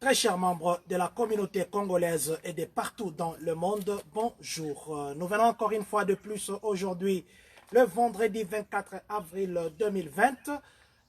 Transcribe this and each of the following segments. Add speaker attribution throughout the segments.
Speaker 1: Très chers membres de la communauté congolaise et de partout dans le monde, bonjour. Nous venons encore une fois de plus aujourd'hui, le vendredi 24 avril 2020,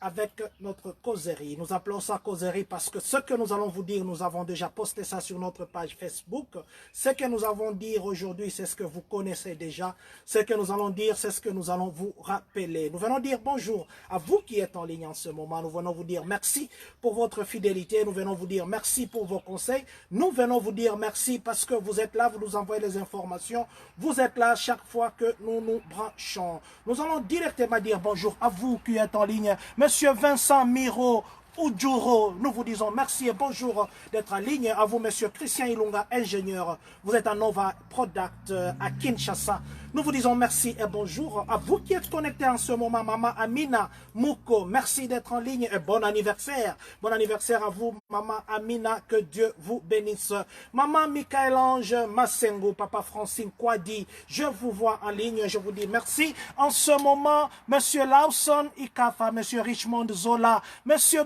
Speaker 1: avec notre causerie. Nous appelons ça causerie parce que ce que nous allons vous dire, nous avons déjà posté ça sur notre page Facebook. Ce que nous allons dire aujourd'hui, c'est ce que vous connaissez déjà. Ce que nous allons dire, c'est ce que nous allons vous rappeler. Nous venons dire bonjour à vous qui êtes en ligne en ce moment. Nous venons vous dire merci pour votre fidélité. Nous venons vous dire merci pour vos conseils. Nous venons vous dire merci parce que vous êtes là, vous nous envoyez les informations. Vous êtes là chaque fois que nous nous branchons. Nous allons directement dire bonjour à vous qui êtes en ligne. Monsieur Vincent Miro Oudjouro, nous vous disons merci et bonjour d'être en ligne. À vous, monsieur Christian Ilunga, ingénieur. Vous êtes à Nova Product à Kinshasa. Nous vous disons merci et bonjour. À vous qui êtes connectés en ce moment, maman Amina Mouko, merci d'être en ligne et bon anniversaire. Bon anniversaire à vous, maman Amina, que Dieu vous bénisse. Maman Michael-Ange Massengo, papa Francine Kwadi, je vous vois en ligne, je vous dis merci. En ce moment, monsieur Lawson Ikafa, monsieur Richmond Zola, monsieur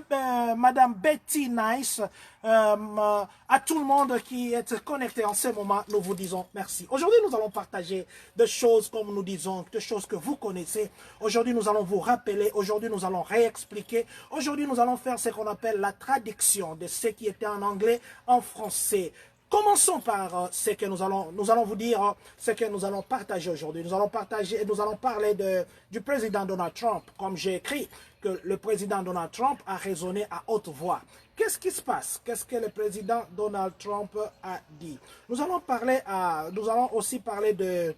Speaker 1: madame Betty Nice, à tout le monde qui est connecté en ce moment, nous vous disons merci. Aujourd'hui, nous allons partager des choses, comme nous disons, des choses que vous connaissez. Aujourd'hui, nous allons vous rappeler. Aujourd'hui, nous allons réexpliquer. Aujourd'hui, nous allons faire ce qu'on appelle la traduction de ce qui était en anglais en français. Commençons par ce que nous allons vous dire, ce que nous allons partager aujourd'hui. Nous allons parler du président Donald Trump, comme j'ai écrit que le président Donald Trump a raisonné à haute voix. Qu'est-ce qui se passe? Qu'est-ce que le président Donald Trump a dit? Nous allons aussi parler de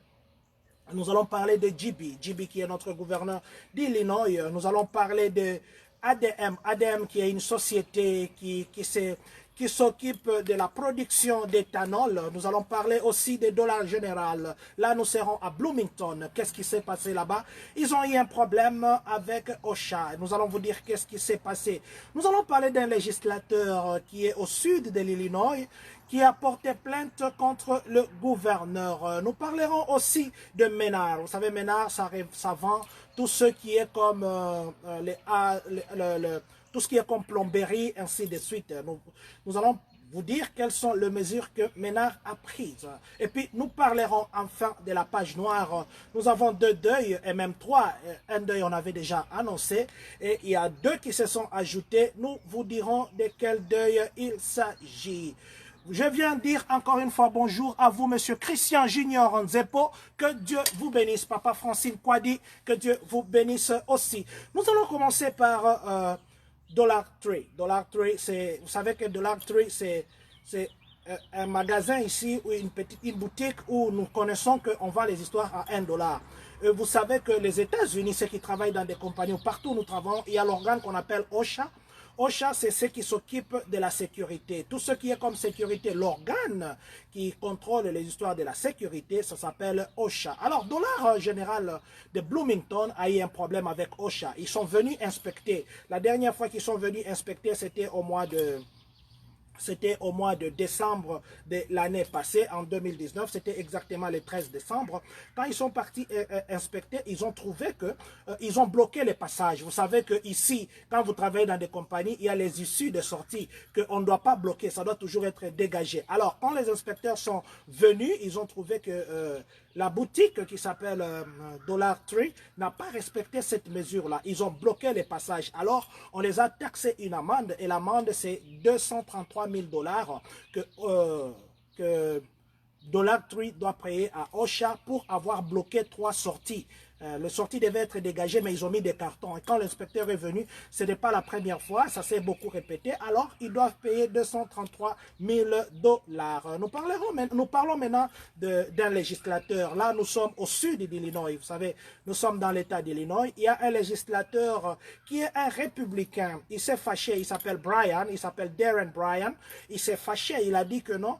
Speaker 1: JB qui est notre gouverneur d'Illinois. Nous allons parler de ADM qui est une société qui s'occupe de la production d'éthanol. Nous allons parler aussi des dollars général. Là, nous serons à Bloomington. Qu'est-ce qui s'est passé là-bas? Ils ont eu un problème avec OSHA. Nous allons vous dire qu'est-ce qui s'est passé. Nous allons parler d'un législateur qui est au sud de l'Illinois, qui a porté plainte contre le gouverneur. Nous parlerons aussi de Ménard. Vous savez, Ménard, ça vend tout ce qui est comme tout ce qui est comme plomberie, ainsi de suite. Nous allons vous dire quelles sont les mesures que Ménard a prises. Et puis, nous parlerons enfin de la page noire. Nous avons 2 deuils, et même 3. Un deuil, on avait déjà annoncé. Et il y a 2 qui se sont ajoutés. Nous vous dirons de quel deuil il s'agit. Je viens dire encore une fois bonjour à vous, monsieur Christian Junior Nzepo. Que Dieu vous bénisse. Papa Francine Kwadi, que Dieu vous bénisse aussi. Nous allons commencer par Dollar Tree. Dollar Tree, vous savez que Dollar Tree, c'est un magasin ici, ou une boutique où nous connaissons qu'on vend les histoires à $1. Vous savez que les États-Unis, ceux qui travaillent dans des compagnies, partout où nous travaillons, il y a l'organe qu'on appelle OSHA. OSHA, c'est ceux qui s'occupent de la sécurité. Tout ce qui est comme sécurité, l'organe qui contrôle les histoires de la sécurité, ça s'appelle OSHA. Alors, Dollar Général de Bloomington a eu un problème avec OSHA. Ils sont venus inspecter. La dernière fois qu'ils sont venus inspecter, c'était au mois de décembre de l'année passée, en 2019, c'était exactement le 13 décembre. Quand ils sont partis inspecter, ils ont trouvé qu'ils ont bloqué les passages. Vous savez que ici, quand vous travaillez dans des compagnies, il y a les issues de sortie qu'on ne doit pas bloquer, ça doit toujours être dégagé. Alors, quand les inspecteurs sont venus, ils ont trouvé que la boutique qui s'appelle Dollar Tree n'a pas respecté cette mesure-là. Ils ont bloqué les passages. Alors, on les a taxé une amende et l'amende, c'est 233 000 $ que Dollar Tree doit payer à OSHA pour avoir bloqué 3 sorties. Les sorties devaient être dégagées, mais ils ont mis des cartons. Et quand l'inspecteur est venu, ce n'est pas la première fois, ça s'est beaucoup répété. Alors, ils doivent payer 233 000 $. Nous parlons maintenant d'un législateur. Là, nous sommes au sud de l'Illinois. Vous savez, nous sommes dans l'État d'Illinois. Il y a un législateur qui est un républicain. Il s'est fâché, il s'appelle Brian, il s'appelle Darren Bryan. Il s'est fâché, il a dit que non.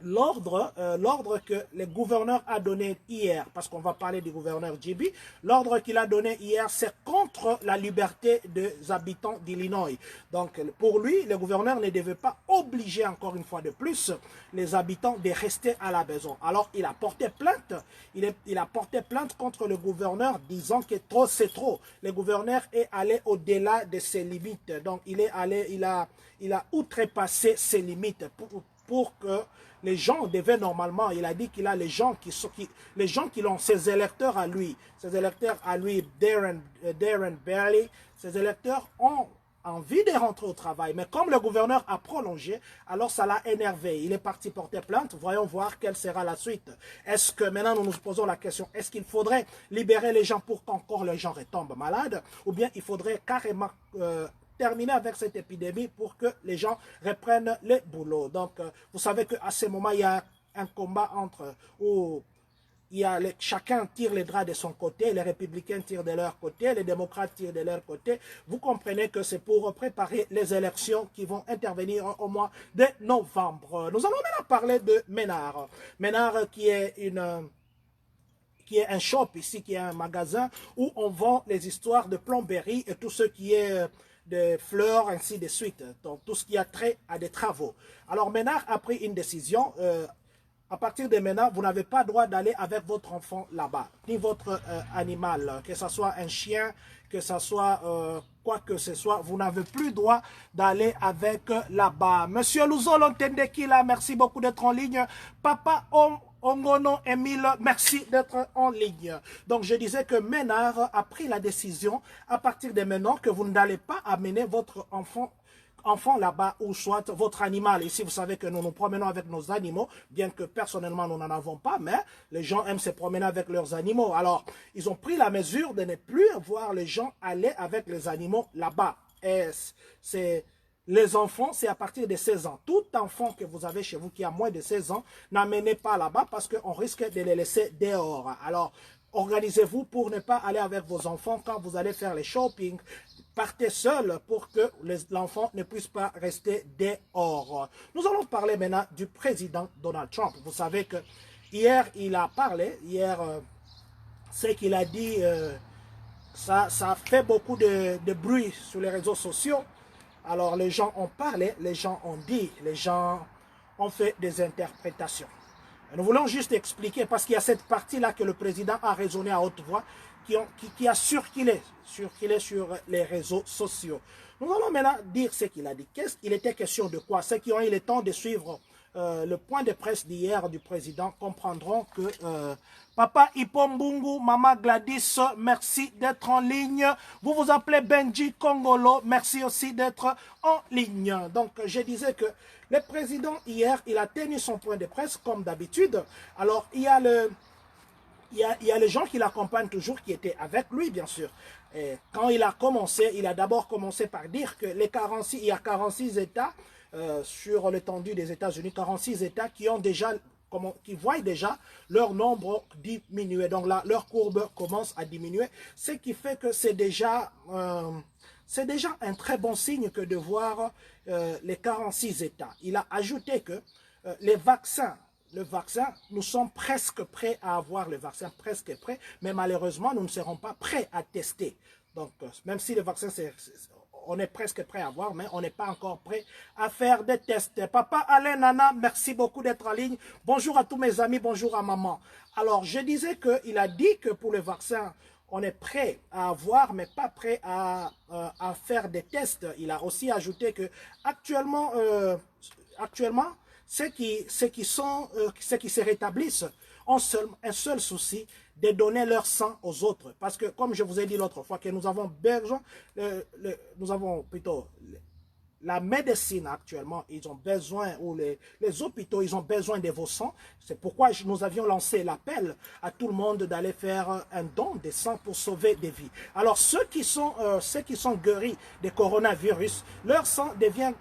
Speaker 1: l'ordre que le gouverneur a donné hier, parce qu'on va parler du gouverneur JB, l'ordre qu'il a donné hier, c'est contre la liberté des habitants d'Illinois. Donc, pour lui, le gouverneur ne devait pas obliger, encore une fois de plus, les habitants de rester à la maison. Alors, il a porté plainte. Il a porté plainte contre le gouverneur, disant que trop, c'est trop. Le gouverneur est allé au-delà de ses limites. Donc, il a outrepassé ses limites pour que les gens devaient normalement, il a dit qu'il a les gens qui ont ses électeurs à lui, Darren Bailey, ses électeurs ont envie de rentrer au travail. Mais comme le gouverneur a prolongé, alors ça l'a énervé. Il est parti porter plainte. Voyons voir quelle sera la suite. Est-ce que maintenant nous nous posons la question, est-ce qu'il faudrait libérer les gens pour qu'encore les gens retombent malades, ou bien il faudrait carrément terminer avec cette épidémie pour que les gens reprennent le boulot. Donc, vous savez qu'à ce moment, il y a un combat où chacun tire les draps de son côté, les républicains tirent de leur côté, les démocrates tirent de leur côté. Vous comprenez que c'est pour préparer les élections qui vont intervenir au mois de novembre. Nous allons maintenant parler de Ménard. Ménard qui est un shop ici, qui est un magasin où on vend les histoires de plomberie et tout ce qui est de fleurs, ainsi de suite. Donc, tout ce qui a trait à des travaux. Alors, Ménard a pris une décision. À partir de maintenant, vous n'avez pas le droit d'aller avec votre enfant là-bas, ni votre animal, que ce soit un chien, que ce soit quoi que ce soit, vous n'avez plus le droit d'aller avec là-bas. Monsieur Louzol, entendez qui là? Merci beaucoup d'être en ligne. Papa Ongono Emile, merci d'être en ligne. Donc, je disais que Ménard a pris la décision à partir de maintenant que vous n'allez pas amener votre enfant là-bas ou soit votre animal. Ici, vous savez que nous nous promenons avec nos animaux, bien que personnellement, nous n'en avons pas, mais les gens aiment se promener avec leurs animaux. Alors, ils ont pris la mesure de ne plus voir les gens aller avec les animaux là-bas. Et c'est... Les enfants, c'est à partir de 16 ans. Tout enfant que vous avez chez vous qui a moins de 16 ans, n'amenez pas là-bas parce qu'on risque de les laisser dehors. Alors, organisez-vous pour ne pas aller avec vos enfants quand vous allez faire les shopping. Partez seul pour que l'enfant ne puisse pas rester dehors. Nous allons parler maintenant du président Donald Trump. Vous savez que hier, il a parlé. Hier, ce qu'il a dit, ça fait beaucoup de bruit sur les réseaux sociaux. Alors, les gens ont parlé, les gens ont dit, les gens ont fait des interprétations. Nous voulons juste expliquer, parce qu'il y a cette partie-là que le président a raisonné à haute voix, qui a circulé sur les réseaux sociaux. Nous allons maintenant dire ce qu'il a dit. Il était question de quoi? Ceux qui ont eu le temps de suivre le point de presse d'hier du président comprendront que Papa Ipombungu, Maman Gladys, merci d'être en ligne. Vous vous appelez Benji Kongolo, merci aussi d'être en ligne. Donc, je disais que le président, hier, il a tenu son point de presse comme d'habitude. Alors, il y a les gens qui l'accompagnent toujours, qui étaient avec lui, bien sûr. Et quand il a commencé, il a d'abord commencé par dire que il y a 46 États sur l'étendue des États-Unis, 46 États qui voient déjà leur nombre diminuer. Donc là, leur courbe commence à diminuer, ce qui fait que c'est déjà un très bon signe que de voir les 46 États. Il a ajouté que le vaccin, nous sommes presque prêts à avoir le vaccin, presque prêts, mais malheureusement, nous ne serons pas prêts à tester. Donc, même si le vaccin, on est presque prêt à avoir, mais on n'est pas encore prêt à faire des tests. Papa Alain Nana, merci beaucoup d'être en ligne. Bonjour à tous mes amis, bonjour à maman. Alors, je disais qu'il a dit que pour le vaccin, on est prêt à avoir, mais pas prêt à faire des tests. Il a aussi ajouté que actuellement ceux qui se rétablissent ont un seul souci, de donner leur sang aux autres. Parce que, comme je vous ai dit l'autre fois, que nous avons besoin, la médecine actuellement, ils ont besoin, ou les hôpitaux, ils ont besoin de vos sangs. C'est pourquoi nous avions lancé l'appel à tout le monde d'aller faire un don de sang pour sauver des vies. Alors, ceux qui sont guéris de coronavirus, leur sang devient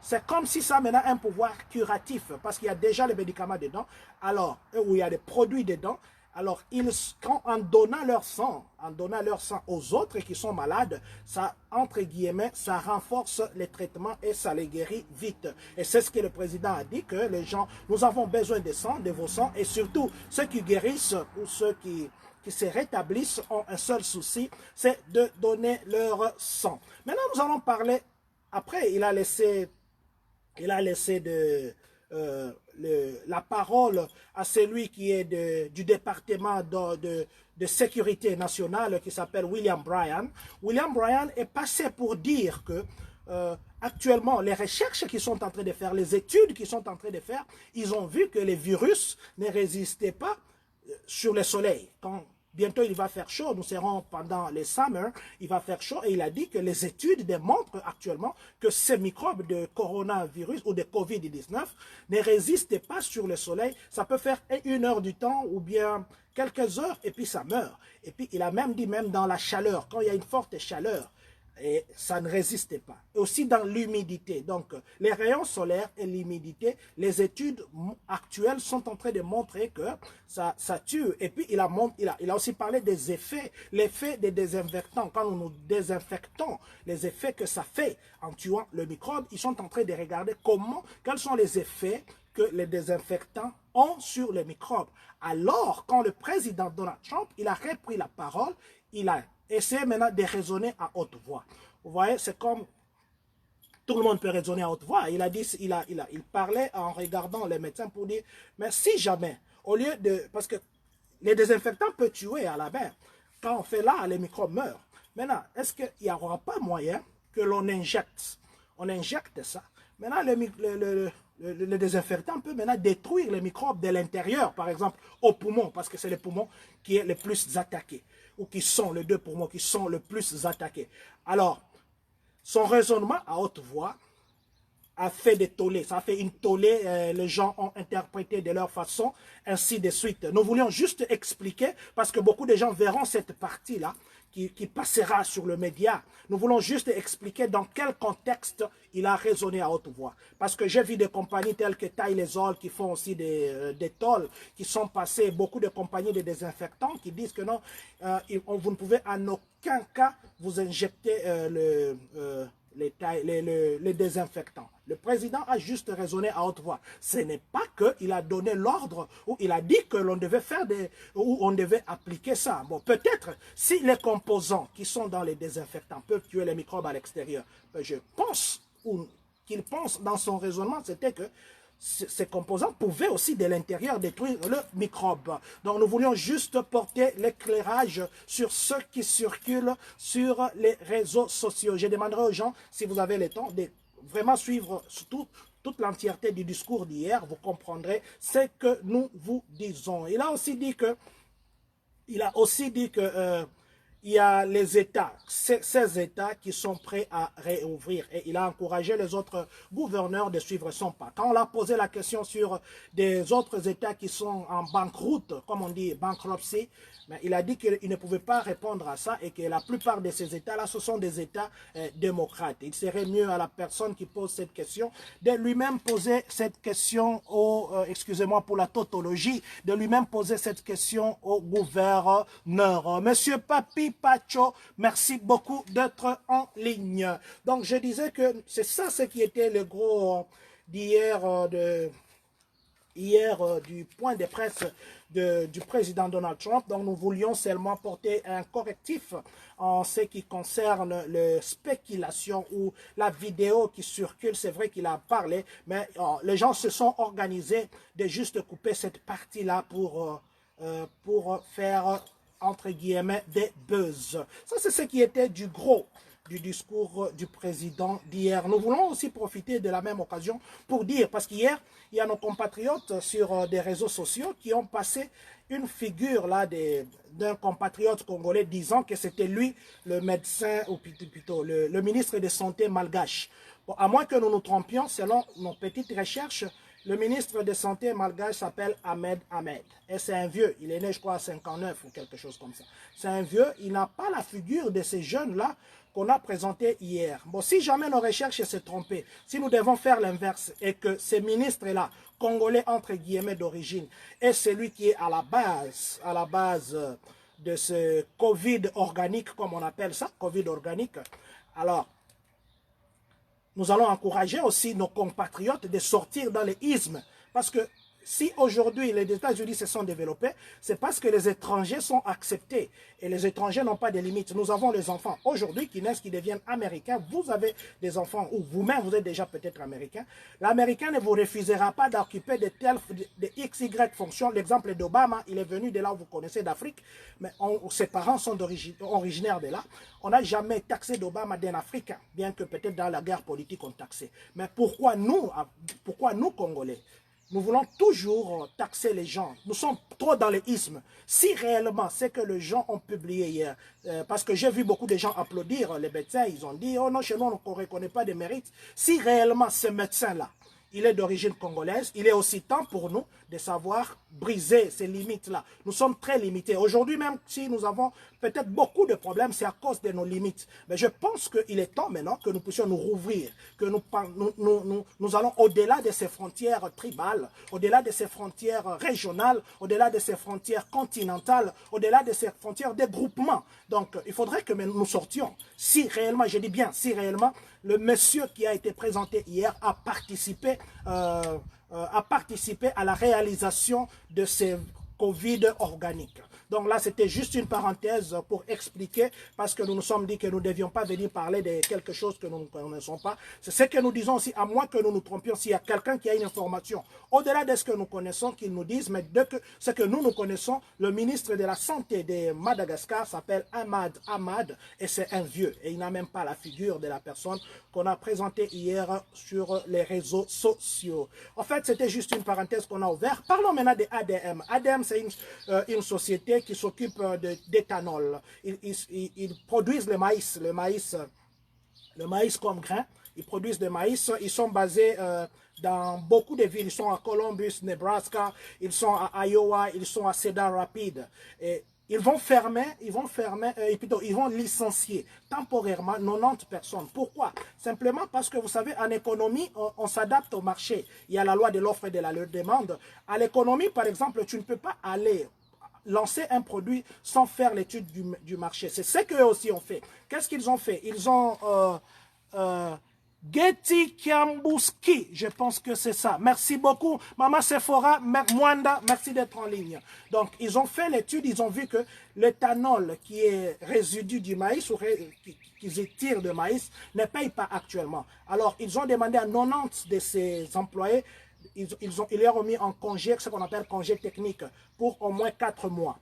Speaker 1: c'est comme si ça a un pouvoir curatif, parce qu'il y a déjà les médicaments dedans, alors, où il y a des produits dedans. Alors, en donnant leur sang aux autres qui sont malades, ça, entre guillemets, ça renforce les traitements et ça les guérit vite. Et c'est ce que le président a dit, que les gens, nous avons besoin de sang, de vos sangs, et surtout, ceux qui guérissent ou ceux qui se rétablissent ont un seul souci, c'est de donner leur sang. Maintenant, nous allons parler, après, il a laissé la parole à celui qui est du département de sécurité nationale qui s'appelle William Bryan. William Bryan est passé pour dire que actuellement, les recherches qu'ils sont en train de faire, les études qu'ils sont en train de faire, ils ont vu que les virus ne résistaient pas sur le soleil. Bientôt, il va faire chaud. Nous serons pendant les summers. Il va faire chaud. Et il a dit que les études démontrent actuellement que ces microbes de coronavirus ou de COVID-19 ne résistent pas sur le soleil. Ça peut faire 1 heure du temps ou bien quelques heures et puis ça meurt. Et puis, il a même dit, même dans la chaleur, quand il y a une forte chaleur, et ça ne résistait pas. Et aussi dans l'humidité. Donc, les rayons solaires et l'humidité, les études actuelles sont en train de montrer que ça tue. Et puis, il a aussi parlé des effets, l'effet des désinfectants. Quand nous désinfectons, les effets que ça fait en tuant le microbe, ils sont en train de regarder quels sont les effets que les désinfectants ont sur les microbes. Alors, quand le président Donald Trump, il a repris la parole, il a essayez maintenant de raisonner à haute voix. Vous voyez, c'est comme tout le monde peut raisonner à haute voix. Il a dit, il parlait en regardant les médecins pour dire, mais si jamais, au lieu de, parce que les désinfectants peuvent tuer à la main. Quand on fait là, les microbes meurent. Maintenant, est-ce qu'il n'y aura pas moyen que l'on injecte? On injecte ça. Maintenant, le désinfectant peut maintenant détruire les microbes de l'intérieur, par exemple, au poumon, parce que c'est le poumon qui est le plus attaqué, ou qui sont les 2 poumons qui sont le plus attaqués. Alors, son raisonnement à haute voix a fait des tollés. Ça a fait une tollée, les gens ont interprété de leur façon, ainsi de suite. Nous voulions juste expliquer, parce que beaucoup de gens verront cette partie-là, qui passera sur le média. Nous voulons juste expliquer dans quel contexte il a raisonné à haute voix. Parce que j'ai vu des compagnies telles que Tylenol qui font aussi des tolls, qui sont passées, beaucoup de compagnies de désinfectants qui disent que non, vous ne pouvez en aucun cas vous injecter les désinfectants. Le président a juste raisonné à haute voix. Ce n'est pas qu'il a donné l'ordre ou il a dit que l'on devait faire ou on devait appliquer ça. Bon, peut-être si les composants qui sont dans les désinfectants peuvent tuer les microbes à l'extérieur, je pense qu'il pense dans son raisonnement, c'était que ces composants pouvaient aussi de l'intérieur détruire le microbe. Donc nous voulions juste porter l'éclairage sur ce qui circule sur les réseaux sociaux. Je demanderai aux gens, si vous avez le temps, de vraiment suivre toute l'entièreté du discours d'hier. Vous comprendrez ce que nous vous disons. Il a aussi dit que il y a les États, ces États qui sont prêts à réouvrir. Et il a encouragé les autres gouverneurs de suivre son pas. Quand on a posé la question sur des autres États qui sont en banqueroute, comme on dit, bankruptcy, mais il a dit qu'il ne pouvait pas répondre à ça et que la plupart de ces États-là, ce sont des États démocrates. Il serait mieux à la personne qui pose cette question de lui-même poser cette question excusez-moi pour la tautologie, de lui-même poser cette question au gouverneur. Monsieur Papi Pacho, merci beaucoup d'être en ligne. Donc je disais que c'est ça ce qui était le gros d'hier du point de presse du président Donald Trump. Donc nous voulions seulement porter un correctif en ce qui concerne les spéculations ou la vidéo qui circule. C'est vrai qu'il a parlé, mais les gens se sont organisés de juste couper cette partie-là pour faire, entre guillemets, des buzz. Ça, c'est ce qui était du gros du discours du président d'hier. Nous voulons aussi profiter de la même occasion pour dire, parce qu'hier, il y a nos compatriotes sur des réseaux sociaux qui ont passé une figure là d'un compatriote congolais disant que c'était lui le médecin, ou plutôt le ministre de Santé malgache. Bon, à moins que nous nous trompions, selon nos petites recherches, le ministre de Santé malgache s'appelle Ahmed Ahmed. Et c'est un vieux, il est né je crois à 59 ou quelque chose comme ça. C'est un vieux, il n'a pas la figure de ces jeunes-là qu'on a présenté hier. Bon, si jamais nos recherches se trompées, si nous devons faire l'inverse et que ces ministres-là, congolais entre guillemets d'origine, est celui qui est à la base de ce Covid organique, comme on appelle ça, Covid organique, alors nous allons encourager aussi nos compatriotes de sortir dans les ismes, parce que si aujourd'hui les États-Unis se sont développés, c'est parce que les étrangers sont acceptés. Et les étrangers n'ont pas de limites. Nous avons les enfants aujourd'hui qui naissent, qui deviennent américains. Vous avez des enfants, ou vous-même, vous êtes déjà peut-être américain. L'américain ne vous refusera pas d'occuper de XY fonctions. L'exemple d'Obama, il est venu de là où vous connaissez d'Afrique, mais ses parents sont originaires de là. On n'a jamais taxé d'Obama d'un Africain, bien que peut-être dans la guerre politique on taxait. Mais pourquoi nous Congolais, nous voulons toujours taxer les gens. Nous sommes trop dans les ismes. Si réellement, c'est que les gens ont publié hier, parce que j'ai vu beaucoup de gens applaudir les médecins, ils ont dit, oh non, chez nous, on ne reconnaît pas de mérite. Si réellement, ce médecin-là, il est d'origine congolaise, il est aussi temps pour nous de savoir briser ces limites-là. Nous sommes très limités. Aujourd'hui, même si nous avons peut-être beaucoup de problèmes, c'est à cause de nos limites. Mais je pense qu'il est temps maintenant que nous puissions nous rouvrir, que nous allons au-delà de ces frontières tribales, au-delà de ces frontières régionales, au-delà de ces frontières continentales, au-delà de ces frontières de groupement. Donc, il faudrait que nous sortions. Si réellement, je dis bien, si réellement, le monsieur qui a été présenté hier a participé à la réalisation de ces Covid organiques. Donc là, c'était juste une parenthèse pour expliquer, parce que nous nous sommes dit que nous ne devions pas venir parler de quelque chose que nous ne connaissons pas. C'est ce que nous disons aussi, à moins que nous nous trompions, s'il y a quelqu'un qui a une information au-delà de ce que nous connaissons, qu'il nous dise, mais de ce que nous connaissons, le ministre de la Santé de Madagascar s'appelle Ahmad, et c'est un vieux, et il n'a même pas la figure de la personne qu'on a présentée hier sur les réseaux sociaux. En fait, c'était juste une parenthèse qu'on a ouverte. Parlons maintenant de ADM. ADM, c'est une société qui s'occupe d'éthanol. Ils produisent le maïs comme grain. Ils produisent du maïs. Ils sont basés dans beaucoup de villes. Ils sont à Columbus, Nebraska. Ils sont à Iowa. Ils sont à Cedar Rapids. Et ils vont licencier temporairement 90 personnes. Pourquoi? Simplement parce que vous savez, en économie, on s'adapte au marché. Il y a la loi de l'offre et de la demande. À l'économie, par exemple, tu ne peux pas aller lancer un produit sans faire l'étude du marché. C'est ce qu'eux aussi ont fait. Qu'est-ce qu'ils ont fait? Ils ont Getty Kiambuski, je pense que c'est ça. Merci beaucoup. Maman Sephora, Mwanda, merci d'être en ligne. Donc, ils ont fait l'étude, ils ont vu que l'éthanol qui est résidu du maïs ou qu'ils tirent de maïs ne paye pas actuellement. Alors, ils ont demandé à 90 de ces employés, ils leur ont mis en congé, ce qu'on appelle congé technique, pour au moins 4 mois.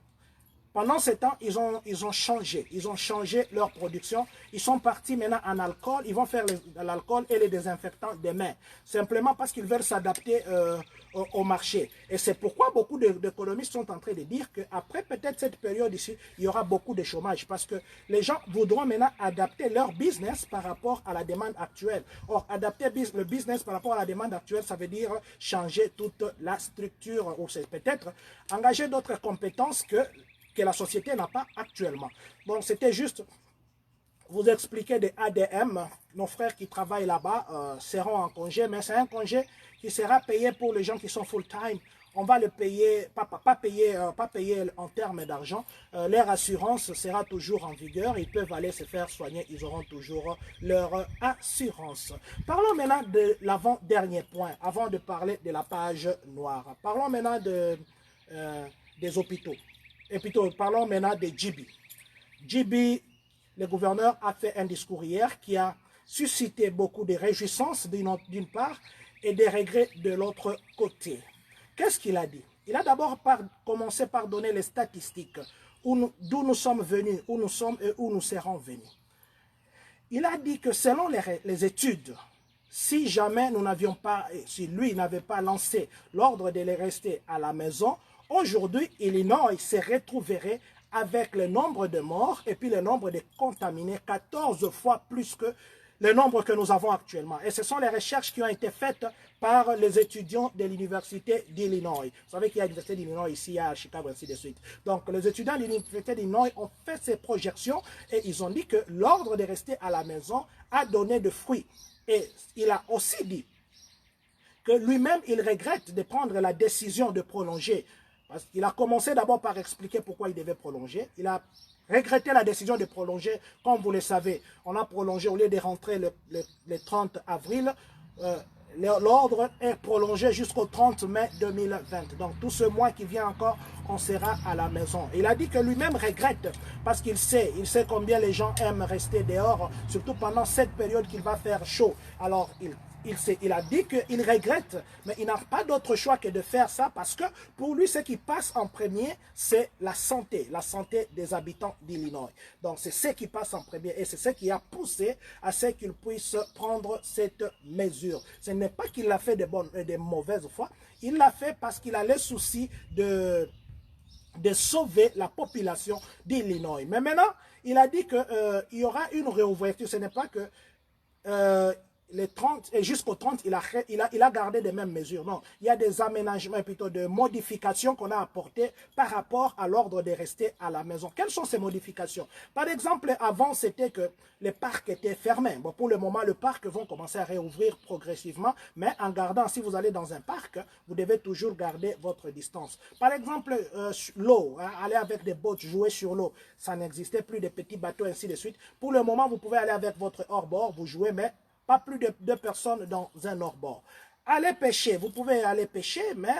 Speaker 1: Pendant ce temps, ils ont changé leur production. Ils sont partis maintenant en alcool. Ils vont faire l'alcool et les désinfectants des mains. Simplement parce qu'ils veulent s'adapter au marché. Et c'est pourquoi beaucoup d'économistes sont en train de dire qu'après peut-être cette période ici, il y aura beaucoup de chômage. Parce que les gens voudront maintenant adapter leur business par rapport à la demande actuelle. Or, adapter le business par rapport à la demande actuelle, ça veut dire changer toute la structure. Ou c'est peut-être engager d'autres compétences que la société n'a pas actuellement. Bon, c'était juste vous expliquer des ADM. Nos frères qui travaillent là-bas seront en congé, mais c'est un congé qui sera payé pour les gens qui sont full-time. On va le payer, pas payer en termes d'argent. Leur assurance sera toujours en vigueur. Ils peuvent aller se faire soigner. Ils auront toujours leur assurance. Parlons maintenant de l'avant-dernier point, avant de parler de la page noire. Parlons maintenant des hôpitaux. Et plutôt, parlons maintenant de Djibi. Djibi, le gouverneur, a fait un discours hier qui a suscité beaucoup de réjouissances d'une part et des regrets de l'autre côté. Qu'est-ce qu'il a dit? Il a d'abord commencé par donner les statistiques d'où nous sommes venus, où nous sommes et où nous serons venus. Il a dit que selon les études, si jamais nous n'avions pas, si lui n'avait pas lancé l'ordre de les rester à la maison, aujourd'hui, Illinois se retrouverait avec le nombre de morts et puis le nombre de contaminés 14 fois plus que le nombre que nous avons actuellement. Et ce sont les recherches qui ont été faites par les étudiants de l'Université d'Illinois. Vous savez qu'il y a l'Université d'Illinois ici à Chicago, ainsi de suite. Donc, les étudiants de l'Université d'Illinois ont fait ces projections et ils ont dit que l'ordre de rester à la maison a donné de fruits. Et il a aussi dit que lui-même, il regrette de prendre la décision de prolonger. Parce qu'il a commencé d'abord par expliquer pourquoi il devait prolonger. Il a regretté la décision de prolonger. Comme vous le savez, on a prolongé, au lieu de rentrer le 30 avril, l'ordre est prolongé jusqu'au 30 mai 2020. Donc tout ce mois qui vient encore, on sera à la maison. Il a dit que lui-même regrette parce qu'il sait combien les gens aiment rester dehors, surtout pendant cette période qu'il va faire chaud. Alors il a dit qu'il regrette, mais il n'a pas d'autre choix que de faire ça parce que pour lui, ce qui passe en premier, c'est la santé des habitants d'Illinois. Donc, c'est ce qui passe en premier et c'est ce qui a poussé à ce qu'il puisse prendre cette mesure. Ce n'est pas qu'il l'a fait de mauvaise foi, il l'a fait parce qu'il a le souci de sauver la population d'Illinois. Mais maintenant, il a dit qu'il y aura une réouverture. Ce n'est pas que les 30 et jusqu'au 30, il a gardé les mêmes mesures. Non, il y a des aménagements, plutôt de modifications qu'on a apportées par rapport à l'ordre de rester à la maison. Quelles sont ces modifications? Par exemple, avant, c'était que les parcs étaient fermés. Bon, pour le moment, les parcs vont commencer à réouvrir progressivement, mais en gardant, si vous allez dans un parc, vous devez toujours garder votre distance. Par exemple, l'eau, hein, aller avec des bottes, jouer sur l'eau, ça n'existait plus, des petits bateaux, ainsi de suite. Pour le moment, vous pouvez aller avec votre hors-bord, vous jouez, mais pas plus de 2 personnes dans un hors-bord. Allez pêcher, vous pouvez aller pêcher, mais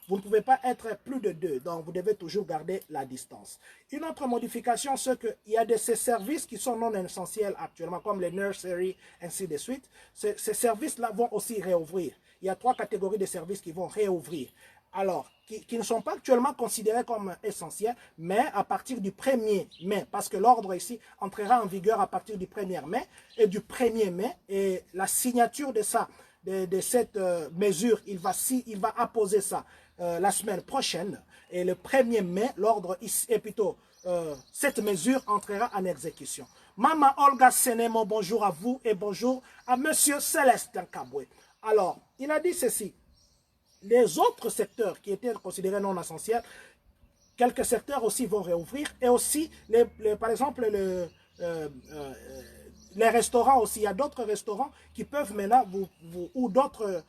Speaker 1: vous ne pouvez pas être plus de 2. Donc, vous devez toujours garder la distance. Une autre modification, c'est qu'il y a ces services qui sont non essentiels actuellement, comme les nurseries, ainsi de suite. Ces services-là vont aussi réouvrir. Il y a 3 catégories de services qui vont réouvrir. Alors, qui ne sont pas actuellement considérés comme essentiels, mais à partir du 1er mai, parce que l'ordre ici entrera en vigueur à partir du 1er mai, et du 1er mai, et la signature de ça, de cette mesure, il va apposer ça la semaine prochaine, et le 1er mai, l'ordre est plutôt, cette mesure entrera en exécution. Maman Olga Senemo, bonjour à vous, et bonjour à Monsieur Célestin Kabwe. Alors, il a dit ceci. Les autres secteurs qui étaient considérés non essentiels, quelques secteurs aussi vont réouvrir. Et aussi, par exemple, les restaurants aussi. Il y a d'autres restaurants qui peuvent maintenant, ou d'autres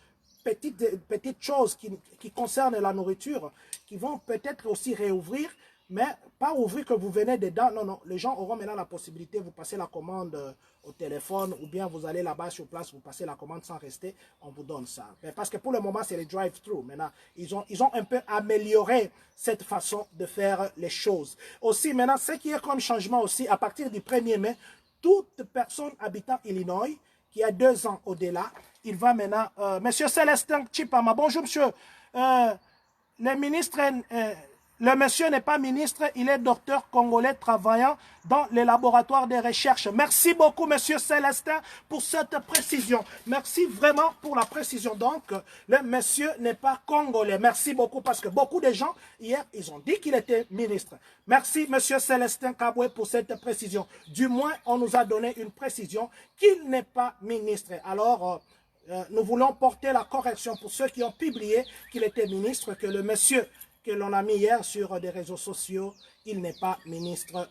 Speaker 1: petites choses qui concernent la nourriture, qui vont peut-être aussi réouvrir, mais pas ouvrir que vous venez dedans. Non, non, les gens auront maintenant la possibilité, vous passez la commande au téléphone, ou bien vous allez là-bas sur place, vous passez la commande sans rester, on vous donne ça. Mais parce que pour le moment, c'est les drive-thru. Maintenant, ils ont un peu amélioré cette façon de faire les choses. Aussi, maintenant, ce qui est comme changement aussi, à partir du 1er mai, toute personne habitant Illinois, qui a 2 ans au-delà, il va maintenant... Monsieur Célestin Chipama, bonjour monsieur. Le ministre... Le monsieur n'est pas ministre, il est docteur congolais travaillant dans les laboratoires de recherche. Merci beaucoup, monsieur Célestin, pour cette précision. Merci vraiment pour la précision. Donc, le monsieur n'est pas congolais. Merci beaucoup, parce que beaucoup de gens, hier, ils ont dit qu'il était ministre. Merci, monsieur Célestin Kabwe, pour cette précision. Du moins, on nous a donné une précision qu'il n'est pas ministre. Alors... nous voulons porter la correction pour ceux qui ont publié qu'il était ministre, que le monsieur que l'on a mis hier sur des réseaux sociaux, il n'est pas ministre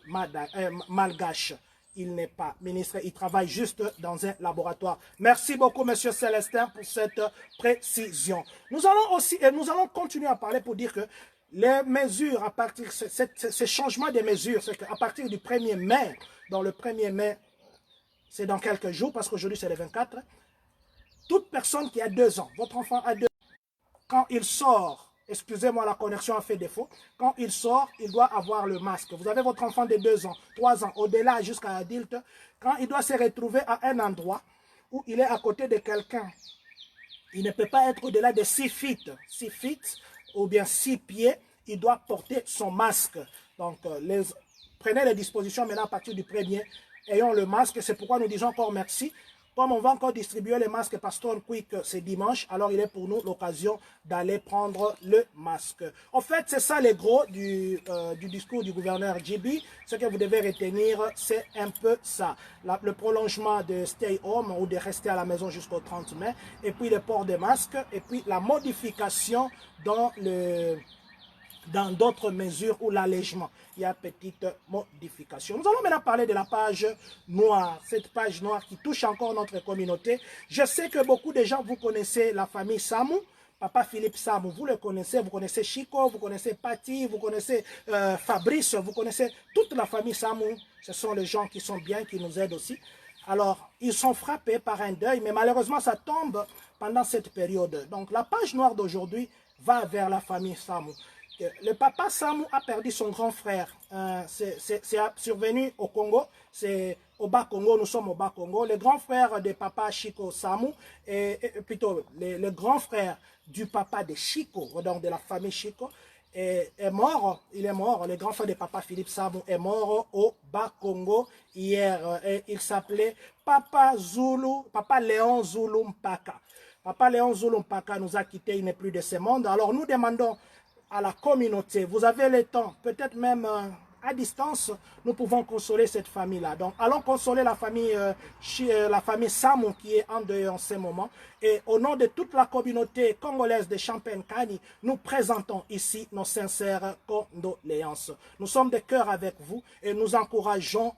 Speaker 1: malgache. Il n'est pas ministre, il travaille juste dans un laboratoire. Merci beaucoup, monsieur Célestin, pour cette précision. Nous allons aussi, et nous allons continuer à parler pour dire que les mesures, à partir de ce changement des mesures, c'est qu'à partir du 1er mai, dans le 1er mai, c'est dans quelques jours, parce qu'aujourd'hui c'est le 24, toute personne qui a 2 ans, votre enfant a 2 ans, quand il sort, excusez-moi, la connexion a fait défaut, quand il sort, il doit avoir le masque. Vous avez votre enfant de 2 ans, 3 ans, au-delà jusqu'à adulte, quand il doit se retrouver à un endroit où il est à côté de quelqu'un, il ne peut pas être au-delà de 6 feet ou bien 6 pieds, il doit porter son masque. Donc, prenez les dispositions maintenant à partir du 1er, ayons le masque, c'est pourquoi nous disons encore merci. comme on va encore distribuer les masques Pasteur Quick, c'est dimanche, alors il est pour nous l'occasion d'aller prendre le masque. En fait, c'est ça les gros du discours du gouverneur JB. Ce que vous devez retenir, c'est un peu ça. Le prolongement de stay home ou de rester à la maison jusqu'au 30 mai, et puis le port des masques, et puis la modification dans d'autres mesures ou l'allègement. Il y a petite modification. Nous allons maintenant parler de la page noire, cette page noire qui touche encore notre communauté. Je sais que beaucoup de gens, vous connaissez la famille Samou, Papa Philippe Samou, vous le connaissez, vous connaissez Chico, vous connaissez Patty, vous connaissez Fabrice, vous connaissez toute la famille Samou. Ce sont les gens qui sont bien, qui nous aident aussi. Alors, ils sont frappés par un deuil, mais malheureusement, ça tombe pendant cette période. Donc, la page noire d'aujourd'hui va vers la famille Samou. Le papa Samou a perdu son grand frère. C'est survenu au Congo. C'est au Bas-Congo, nous sommes au Bas-Congo. Le grand frère de papa Chico Samou, plutôt le grand frère du papa de Chico, donc de la famille Chico, est mort. Il est mort. Le grand frère de papa Philippe Samou est mort au Bas-Congo hier. Il s'appelait Papa Léon Zulu Mpaka. Papa Léon Zulu Mpaka nous a quittés, il n'est plus de ce monde. Alors nous demandons à la communauté, vous avez le temps, peut-être même à distance, nous pouvons consoler cette famille-là. Donc, allons consoler la famille Samou qui est en deuil en ce moment. Et au nom de toute la communauté congolaise de Champagne-Kani, nous présentons ici nos sincères condoléances. Nous sommes de cœur avec vous et nous encourageons,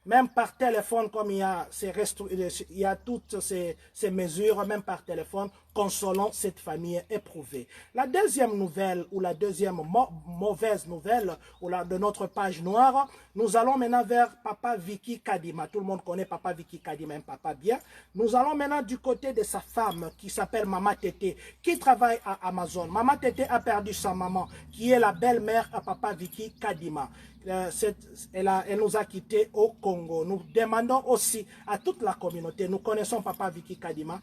Speaker 1: même par téléphone, comme il y a toutes ces mesures, même par téléphone, consolons cette famille éprouvée. La deuxième nouvelle, ou la deuxième mauvaise nouvelle de notre page noire, nous allons maintenant vers Papa Vicky Kadima. Tout le monde connaît Papa Vicky Kadima, un papa bien. Nous allons maintenant du côté de sa femme, qui s'appelle Mama Tété, qui travaille à Amazon. Mama Tété a perdu sa maman, qui est la belle-mère à Papa Vicky Kadima. Elle nous a quittés au Congo. Nous demandons aussi à toute la communauté, nous connaissons Papa Vicky Kadima,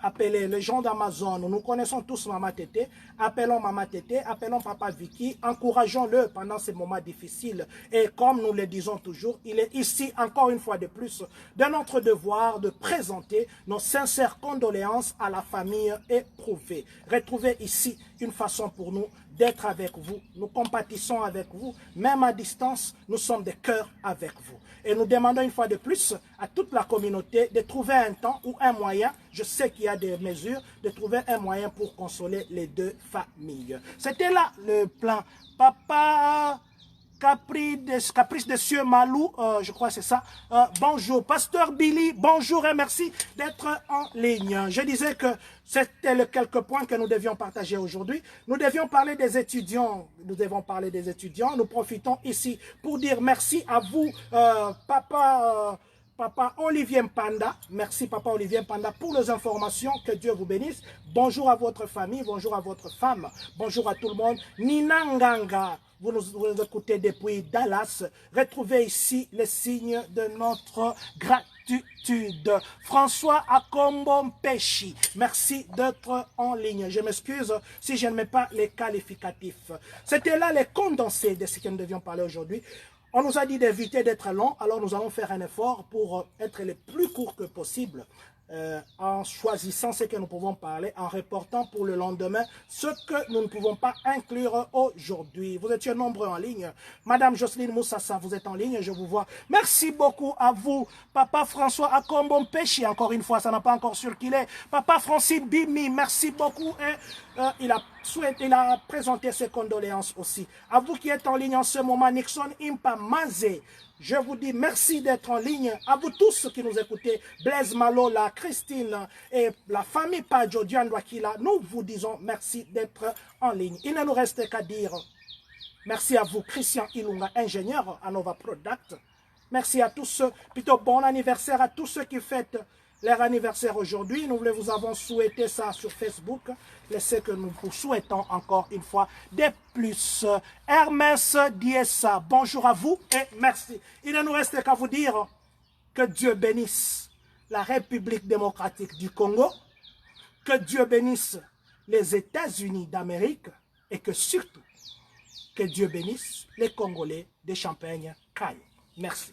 Speaker 1: appelez les gens d'Amazon, nous connaissons tous Mama Tété, appelons Mama Tété, appelons Papa Vicky, encourageons-le pendant ces moments difficiles. Et comme nous le disons toujours, il est ici, encore une fois de plus, de notre devoir de présenter nos sincères condoléances à la famille éprouvée. Retrouvez ici une façon pour nous d'être avec vous. Nous compatissons avec vous, même à distance, nous sommes de cœur avec vous. Et nous demandons une fois de plus à toute la communauté de trouver un temps ou un moyen, je sais qu'il y a des mesures, de trouver un moyen pour consoler les deux familles. C'était là le plan. Papa Caprice de Sieur Malou, je crois que c'est ça. Bonjour, Pasteur Billy, bonjour et merci d'être en ligne. Je disais que c'était les quelques points que nous devions partager aujourd'hui. Nous devions parler des étudiants. Nous devons parler des étudiants. Nous profitons ici pour dire merci à vous, Papa Olivier Mpanda, merci Papa Olivier Mpanda pour les informations, que Dieu vous bénisse. Bonjour à votre famille, bonjour à votre femme, bonjour à tout le monde. Nina Nganga, vous nous écoutez depuis Dallas. Retrouvez ici les signes de notre gratitude. François Akombo Mpeshi, merci d'être en ligne. Je m'excuse si je ne mets pas les qualificatifs. C'était là les condensés de ce que nous devions parler aujourd'hui. On nous a dit d'éviter d'être long, alors nous allons faire un effort pour être le plus court que possible, en choisissant ce que nous pouvons parler, en reportant pour le lendemain ce que nous ne pouvons pas inclure aujourd'hui. Vous étiez nombreux en ligne. Madame Jocelyne Moussassa, vous êtes en ligne, je vous vois. Merci beaucoup à vous. Papa François Akombo Mpeshi, encore une fois, ça n'a pas encore circulé. Papa Francis Bimi, merci beaucoup. Et, il a présenté ses condoléances aussi. À vous qui êtes en ligne en ce moment, Nixon Impa Mazé, je vous dis merci d'être en ligne. À vous tous qui nous écoutez, Blaise Malola, Christine et la famille Padjo Diandouakila, nous vous disons merci d'être en ligne. Il ne nous reste qu'à dire merci à vous, Christian Ilunga, ingénieur à Nova Product. Merci à tous ceux, plutôt bon anniversaire à tous ceux qui fêtent leur anniversaire aujourd'hui. Nous vous avons souhaité ça sur Facebook. Laissez que nous vous souhaitons encore une fois des plus. Hermès Diessa, bonjour à vous et merci. Il ne nous reste qu'à vous dire que Dieu bénisse la République démocratique du Congo, que Dieu bénisse les États-Unis d'Amérique et que surtout, que Dieu bénisse les Congolais de Champagne-Kani. Merci.